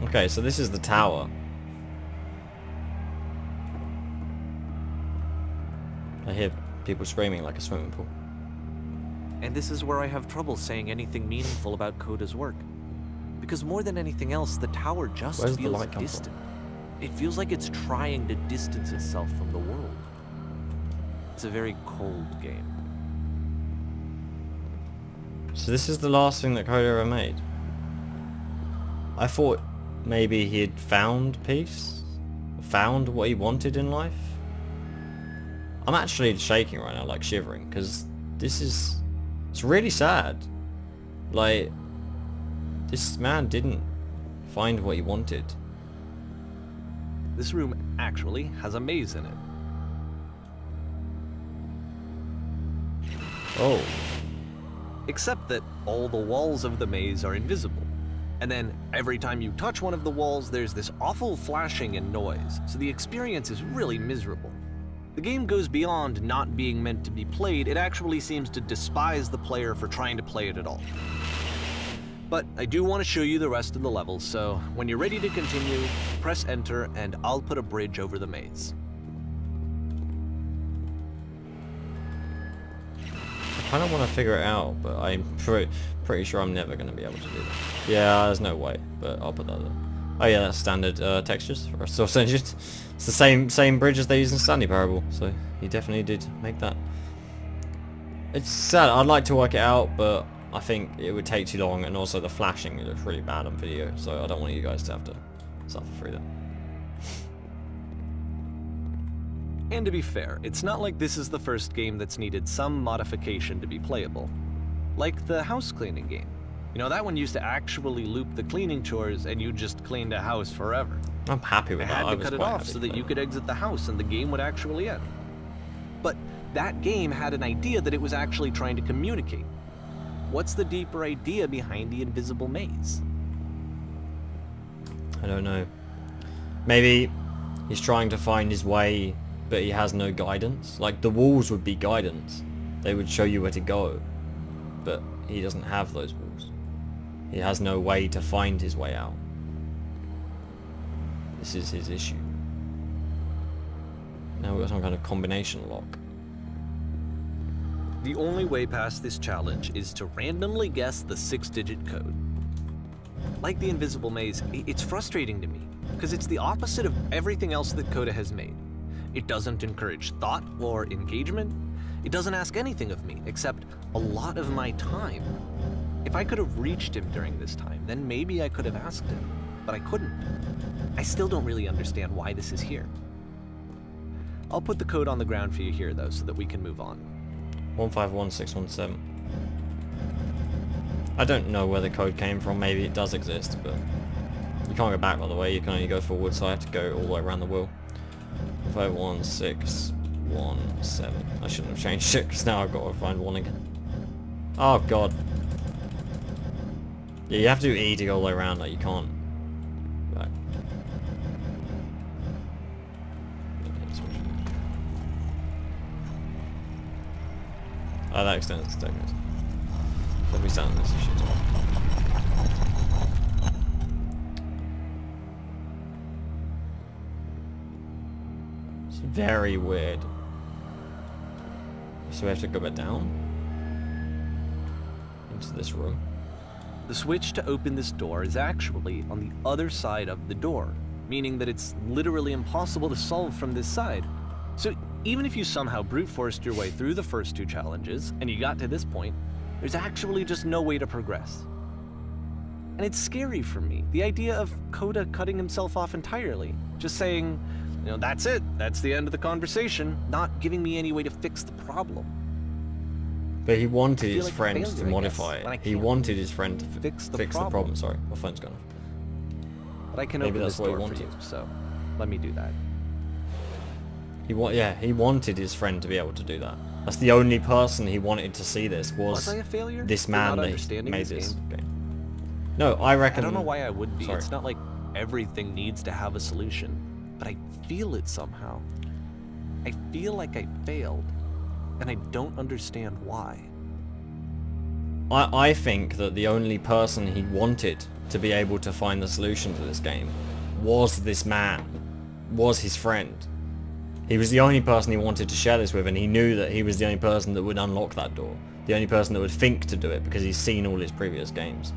Okay, so this is the tower. I hear people screaming like a swimming pool. And this is where I have trouble saying anything meaningful about Coda's work. Because more than anything else, the tower just Where's the feels light come distant. It feels like it's trying to distance itself from the world. It's a very cold game. So this is the last thing that Coda ever made. I thought maybe he had found peace, found what he wanted in life. I'm actually shaking right now, like shivering, because it's really sad. Like, this man didn't find what he wanted. This room actually has a maze in it. Oh. Except that all the walls of the maze are invisible. And then every time you touch one of the walls, there's this awful flashing and noise, so the experience is really miserable. The game goes beyond not being meant to be played, it actually seems to despise the player for trying to play it at all. But I do want to show you the rest of the levels, so when you're ready to continue, press enter and I'll put a bridge over the maze. I kind of want to figure it out, but I'm pretty sure I'm never going to be able to do that. Yeah, there's no way, but I'll put that there. Oh yeah, that's standard textures for a source engine. It's the same bridge as they use in Stanley Parable, so he definitely did make that. It's sad. I'd like to work it out, but I think it would take too long, and also the flashing looks really bad on video, so I don't want you guys to have to suffer through that. And to be fair, it's not like this is the first game that's needed some modification to be playable. Like the house cleaning game. You know, that one used to actually loop the cleaning chores and you just cleaned a house forever. I'm happy with they that. had to cut it off so that you could exit the house and the game would actually end. But that game had an idea that it was actually trying to communicate. What's the deeper idea behind the invisible maze? I don't know. Maybe he's trying to find his way, but he has no guidance. Like, the walls would be guidance. They would show you where to go. But he doesn't have those walls. He has no way to find his way out. This is his issue. Now we've got some kind of combination lock. The only way past this challenge is to randomly guess the 6-digit code. Like the invisible maze, it's frustrating to me, because it's the opposite of everything else that Coda has made. It doesn't encourage thought or engagement. It doesn't ask anything of me, except a lot of my time. If I could have reached him during this time, then maybe I could have asked him, but I couldn't. I still don't really understand why this is here. I'll put the code on the ground for you here, though, so that we can move on. 151617. I don't know where the code came from. Maybe it does exist, but you can't go back, by the way. You can only go forward, so I have to go all the way around the wheel. 151617. I shouldn't have changed it, because now I've got to find one again. Oh god. Yeah, you have to do E to go all the way around. Like, you can't. Right. Oh, that extends the staircase. Let me stand on this issue. It's very weird. So we have to go back down into this room. The switch to open this door is actually on the other side of the door, meaning that it's literally impossible to solve from this side. So even if you somehow brute forced your way through the first 2 challenges, and you got to this point, there's actually just no way to progress. And it's scary for me, the idea of Coda cutting himself off entirely, just saying, you know, that's it, that's the end of the conversation, not giving me any way to fix the problem. But he wanted his like friend to failure, modify it. He wanted his friend to fix the problem. Sorry, my phone's gone off. But I can Maybe open that's this what he door for wanted. you, so let me do that. He wanted his friend to be able to do that. That's the only person he wanted to see this was I a failure? this For man not that understanding made this this game. No, I reckon... I don't know why I would be. Sorry. It's not like everything needs to have a solution, but I feel it somehow. I feel like I failed, and I don't understand why. I think that the only person he wanted to be able to find the solution to this game was this man, was his friend. He was the only person he wanted to share this with, and he knew that he was the only person that would unlock that door. The only person that would think to do it, because he's seen all his previous games.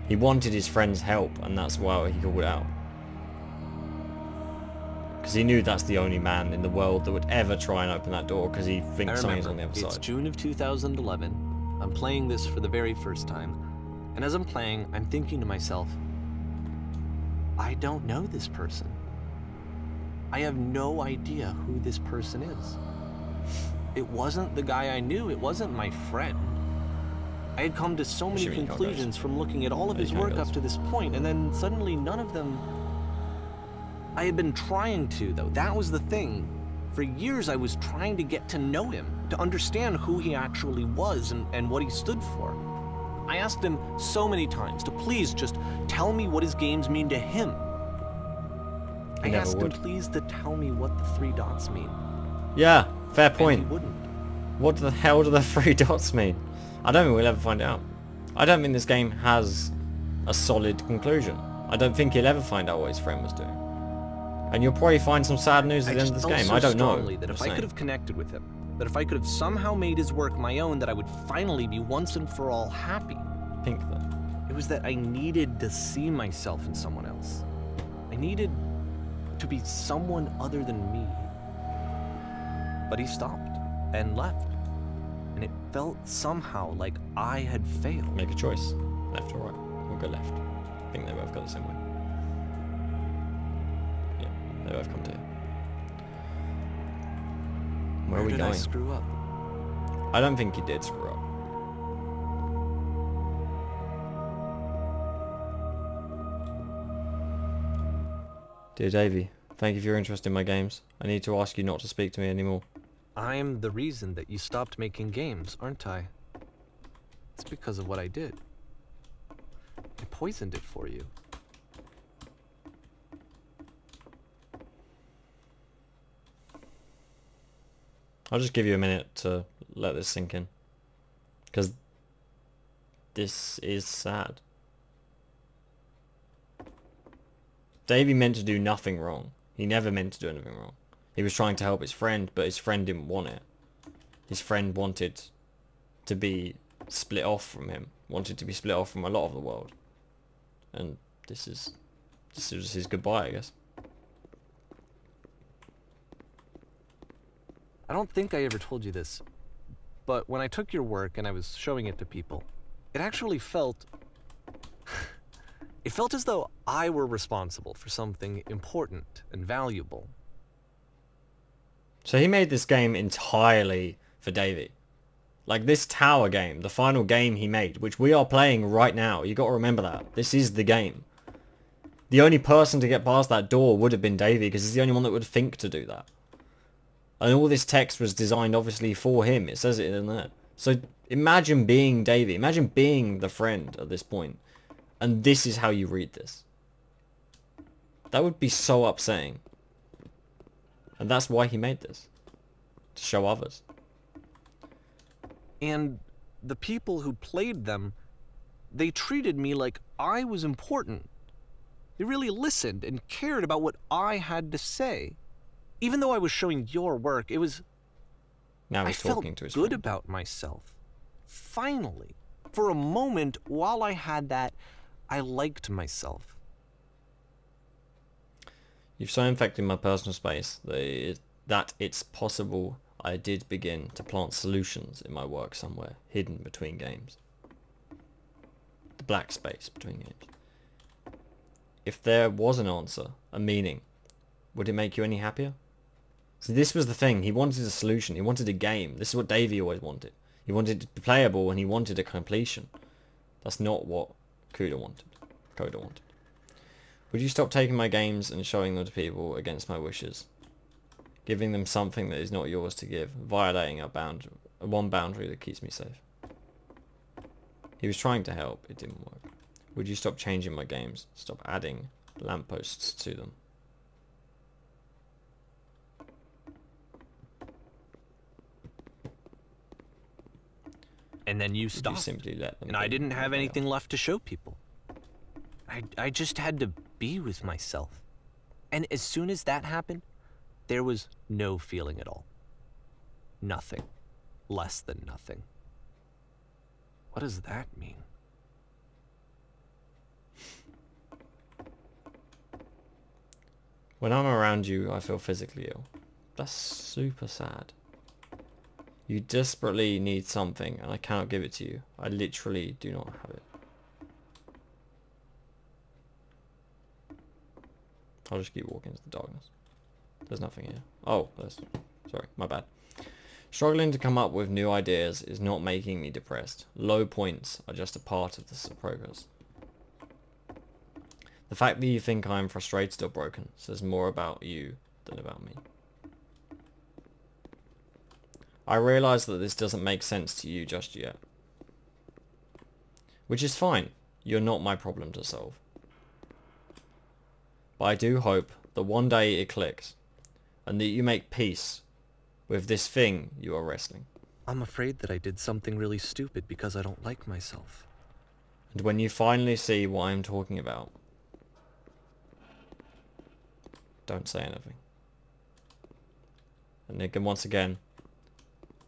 He wanted his friend's help, and that's why he called out. Because he knew that's the only man in the world that would ever try and open that door, because he thinks something's on the other side. It's June of 2011. I'm playing this for the very first time. And as I'm playing, I'm thinking to myself, I don't know this person. I have no idea who this person is. It wasn't the guy I knew. It wasn't my friend. I had come to so many conclusions from looking at all of his work up to this point, and then suddenly none of them... I had been trying to, though. That was the thing. For years I was trying to get to know him, to understand who he actually was and what he stood for. I asked him so many times to please just tell me what his games mean to him. I asked him please to tell me what the 3 dots mean. Yeah, fair point. And he wouldn't. What the hell do the 3 dots mean? I don't think we'll ever find out. I don't think this game has a solid conclusion. I don't think he'll ever find out what his friend was doing. And you'll probably find some sad news at the end of this game. I don't know. That if I could have connected with him, that if I could have somehow made his work my own, that I would finally be once and for all happy. Pink though. It was that I needed to see myself in someone else. I needed to be someone other than me. But he stopped and left. And it felt somehow like I had failed. Make a choice. Left or right. We'll go left. I think they both go the same way. Yeah, they both come to here. Where are we going? Where did I screw up? I don't think he did screw up. Dear Davey, thank you for your interest in my games. I need to ask you not to speak to me anymore. I'm the reason that you stopped making games, aren't I? It's because of what I did. I poisoned it for you. I'll just give you a minute to let this sink in. Because this is sad. Davey meant to do nothing wrong. He never meant to do anything wrong. He was trying to help his friend, but his friend didn't want it. His friend wanted to be split off from him. Wanted to be split off from a lot of the world. And this is his goodbye, I guess. I don't think I ever told you this, but when I took your work and I was showing it to people, it actually felt... it felt as though I were responsible for something important and valuable. So he made this game entirely for Davey. Like this tower game, the final game he made, which we are playing right now. You got to remember that. This is the game. The only person to get past that door would have been Davey, because he's the only one that would think to do that. And all this text was designed obviously for him. It says it in there. So imagine being Davey. Imagine being the friend at this point. And this is how you read this. That would be so upsetting. And that's why he made this. To show others. And the people who played them, they treated me like I was important. They really listened and cared about what I had to say. Even though I was showing your work, it was... Now he's talking to his friend. I felt good about myself. Finally. For a moment, while I had that, I liked myself. You've so infected my personal space that it's possible I did begin to plant solutions in my work somewhere, hidden between games. The black space between games. If there was an answer, a meaning, would it make you any happier? So this was the thing. He wanted a solution. He wanted a game. This is what Davey always wanted. He wanted it to be playable and he wanted a completion. That's not what Coda wanted. Would you stop taking my games and showing them to people against my wishes? Giving them something that is not yours to give. Violating one boundary that keeps me safe. He was trying to help. It didn't work. Would you stop changing my games? Stop adding lampposts to them. And then you stopped. You simply let them and I didn't have anything left to show people. I just had to be with myself. And as soon as that happened, there was no feeling at all. Nothing. Less than nothing. What does that mean? When I'm around you, I feel physically ill. That's super sad. You desperately need something, and I cannot give it to you. I literally do not have it. I'll just keep walking into the darkness. There's nothing here. Oh, there's... Sorry, my bad. Struggling to come up with new ideas is not making me depressed. Low points are just a part of this progress. The fact that you think I am frustrated or broken says more about you than about me. I realise that this doesn't make sense to you just yet. Which is fine. You're not my problem to solve. But I do hope that one day it clicks, and that you make peace with this thing you are wrestling. I'm afraid that I did something really stupid because I don't like myself. And when you finally see what I'm talking about, don't say anything. And again, once again,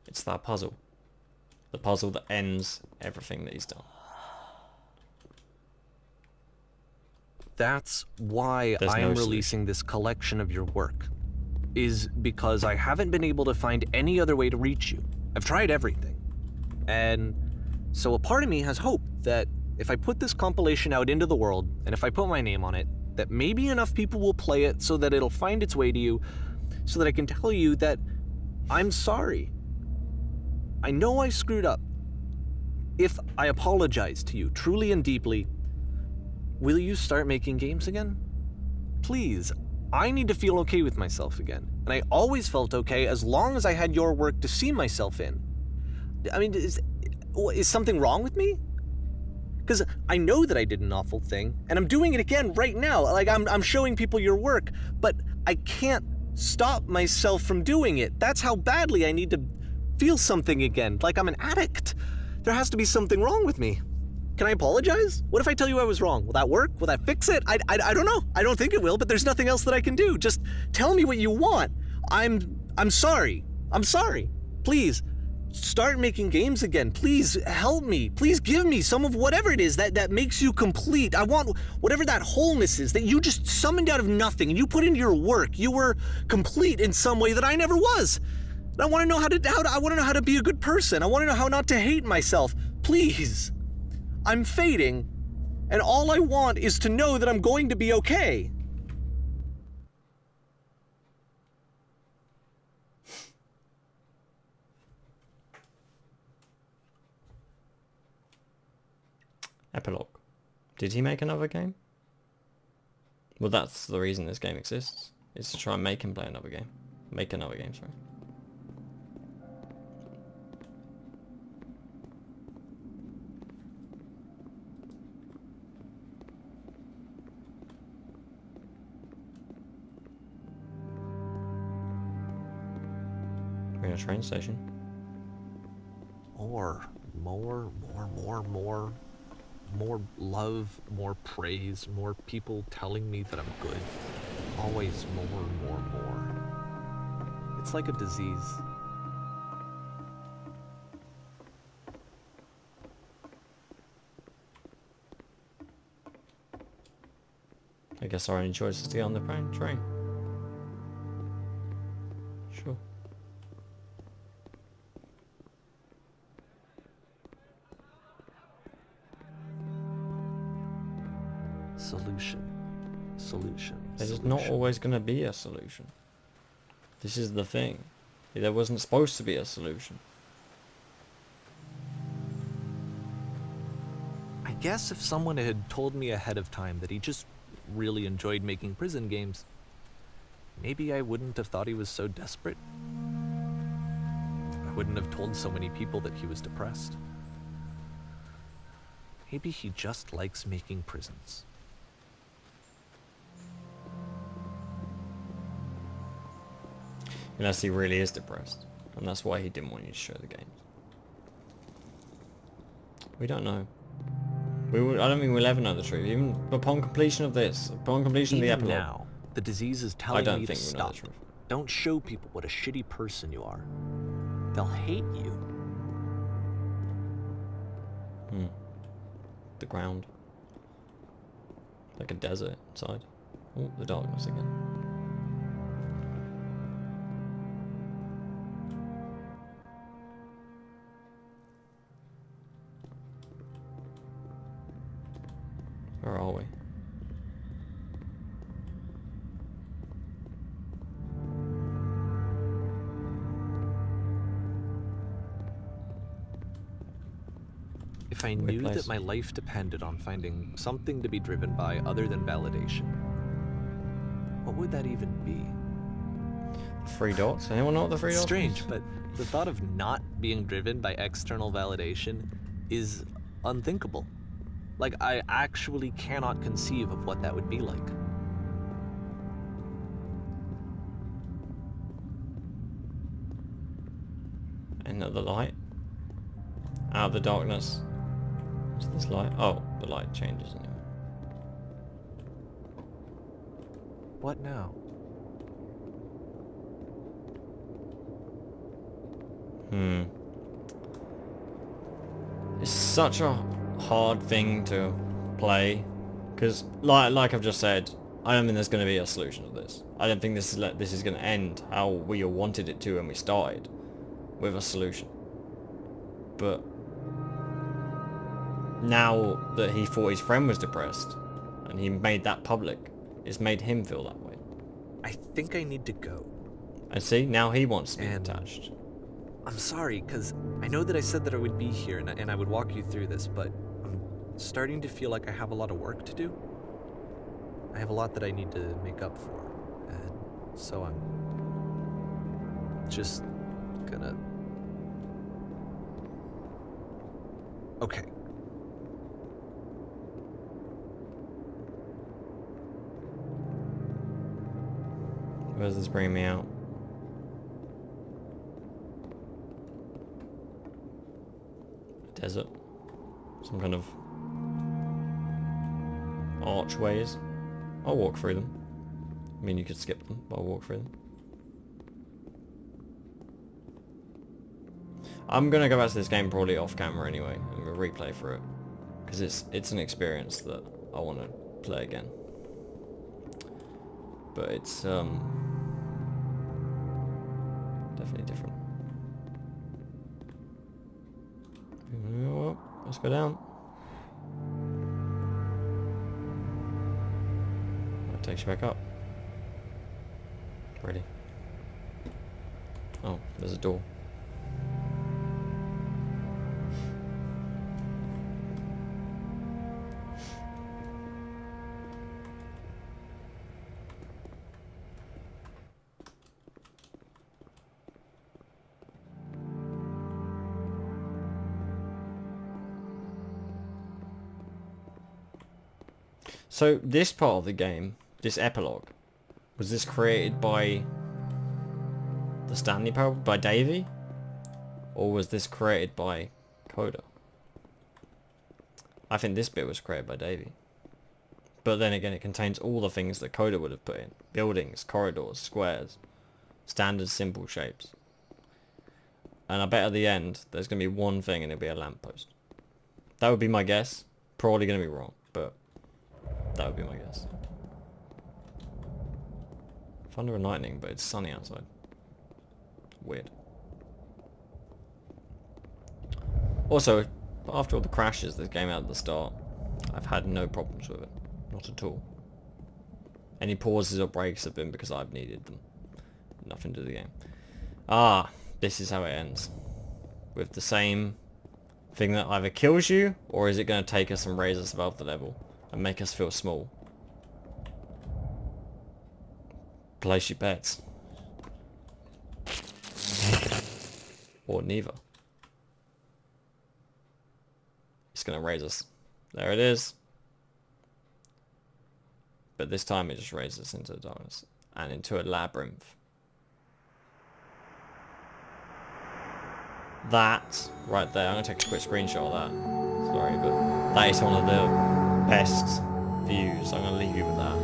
it's that puzzle. The puzzle that ends everything that he's done. That's why I am releasing this collection of your work. Is because I haven't been able to find any other way to reach you. I've tried everything. And so a part of me has hope that if I put this compilation out into the world, and if I put my name on it, that maybe enough people will play it so that it'll find its way to you, so that I can tell you that I'm sorry. I know I screwed up. If I apologize to you truly and deeply, will you start making games again? Please. I need to feel okay with myself again. And I always felt okay as long as I had your work to see myself in. I mean, is something wrong with me? Because I know that I did an awful thing, and I'm doing it again right now. Like, I'm showing people your work, but I can't stop myself from doing it. That's how badly I need to feel something again, like I'm an addict. There has to be something wrong with me. Can I apologize? What if I tell you I was wrong? Will that work? Will that fix it? I don't know. I don't think it will, but there's nothing else that I can do. Just tell me what you want. I'm sorry. I'm sorry. Please, start making games again. Please help me. Please give me some of whatever it is that makes you complete. I want whatever that wholeness is that you just summoned out of nothing and you put into your work. You were complete in some way that I never was. And I want to know I want to know how to be a good person. I want to know how not to hate myself. Please. I'm fading, and all I want is to know that I'm going to be okay. Epilogue. Did he make another game? Well, that's the reason this game exists. Is to try and make him play another game. Make another game, sorry. We're in a train station. More love, more praise, more people telling me that I'm good. Always more. It's like a disease. I guess our only choice is to get on the train. Sure. Solution. There's not always going to be a solution. This is the thing. There wasn't supposed to be a solution. I guess if someone had told me ahead of time that he just really enjoyed making prison games, maybe I wouldn't have thought he was so desperate. I wouldn't have told so many people that he was depressed. Maybe he just likes making prisons. Unless he really is depressed. And that's why he didn't want you to show the games. We don't know. I don't think we'll ever know the truth. Even upon completion of this, upon completion of the Even epilogue. now, the disease is I telling don't me to think we know the stop. truth. Don't show people what a shitty person you are. They'll hate you. The ground. Like a desert inside. Oh, the darkness again. Where are we? If I knew that my life depended on finding something to be driven by other than validation, what would that even be? The three dots? Anyone know what the three dots Strange, means? but the thought of not being driven by external validation is unthinkable. Like, I actually cannot conceive of what that would be like. Another light. Out of the darkness. To this light. Oh, the light changes anyway. What now? It's such a hard thing to play, because like I've just said, I don't think there's going to be a solution to this. I don't think this is going to end how we all wanted it to when we started, with a solution. But now that he thought his friend was depressed, and he made that public, it's made him feel that way. I think I need to go. And see, now he wants to be attached. I'm sorry, because I know that I said that I would be here and I would walk you through this, but I'm starting to feel like I have a lot of work to do. I have a lot that I need to make up for, and so I'm just gonna... Okay. Where's this bringing me out? Desert. Some kind of archways. I'll walk through them. I mean, you could skip them, but I'll walk through them. I'm gonna go back to this game probably off camera anyway, and we'll replay through it, because it's an experience that I want to play again. But it's definitely different. Let's go down. That takes you back up. Ready. Oh, there's a door. So this part of the game, this epilogue, was this created by the Stanley Parable, by Davey? Or was this created by Coda? I think this bit was created by Davey. But then again, it contains all the things that Coda would have put in. Buildings, corridors, squares, standard simple shapes. And I bet at the end, there's going to be one thing and it'll be a lamppost. That would be my guess. Probably going to be wrong, but that would be my guess. Thunder and lightning, but it's sunny outside. Weird. Also, after all the crashes that came out at the start, I've had no problems with it. Not at all. Any pauses or breaks have been because I've needed them. Nothing to do with the game. Ah, this is how it ends. With the same thing that either kills you, or is it going to take us and raise us above the level and make us feel small? Place your bets. Or neither. It's going to raise us. There it is. But this time it just raises us into the darkness and into a labyrinth. That right there, I'm going to take a quick screenshot of that. So story, but that is one of the best views. I'm gonna leave you with that.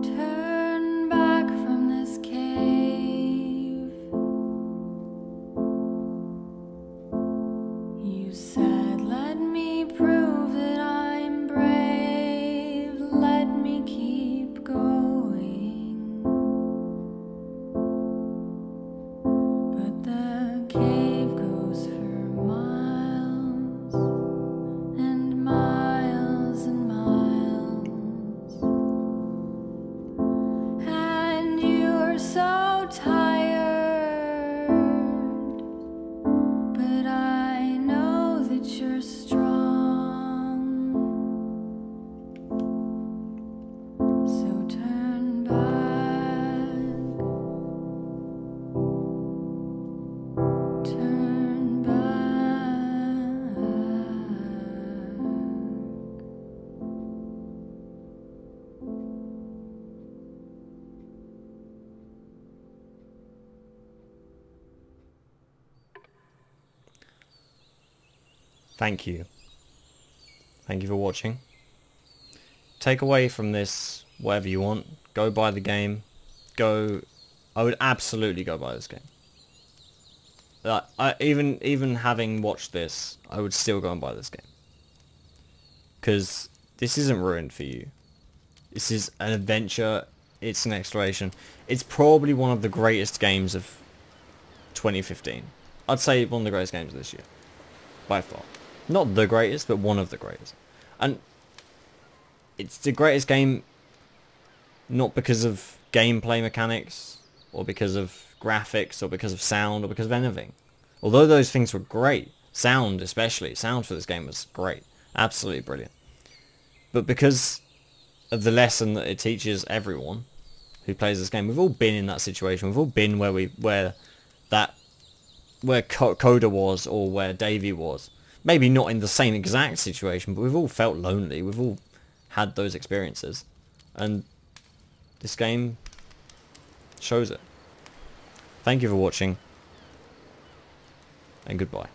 Turn back from this cave. You said, let me prove that I'm brave, let me keep going. But the cave goes for miles and miles and miles, and you're so tired, but I know that you're strong, so turn back, turn back. Thank you. Thank you for watching. Take away from this whatever you want. Go buy the game. I would absolutely go buy this game. Even having watched this, I would still go and buy this game. Because this isn't ruined for you. This is an adventure. It's an exploration. It's probably one of the greatest games of 2015. I'd say one of the greatest games of this year. By far. Not the greatest, but one of the greatest. And it's the greatest game not because of gameplay mechanics, or because of graphics, or because of sound, or because of anything. Although those things were great, sound especially, sound for this game was great. Absolutely brilliant. But because of the lesson that it teaches everyone who plays this game, we've all been in that situation. We've all been where Coda was, or where Davey was. Maybe not in the same exact situation, but we've all felt lonely. We've all had those experiences. And this game shows it. Thank you for watching, and goodbye.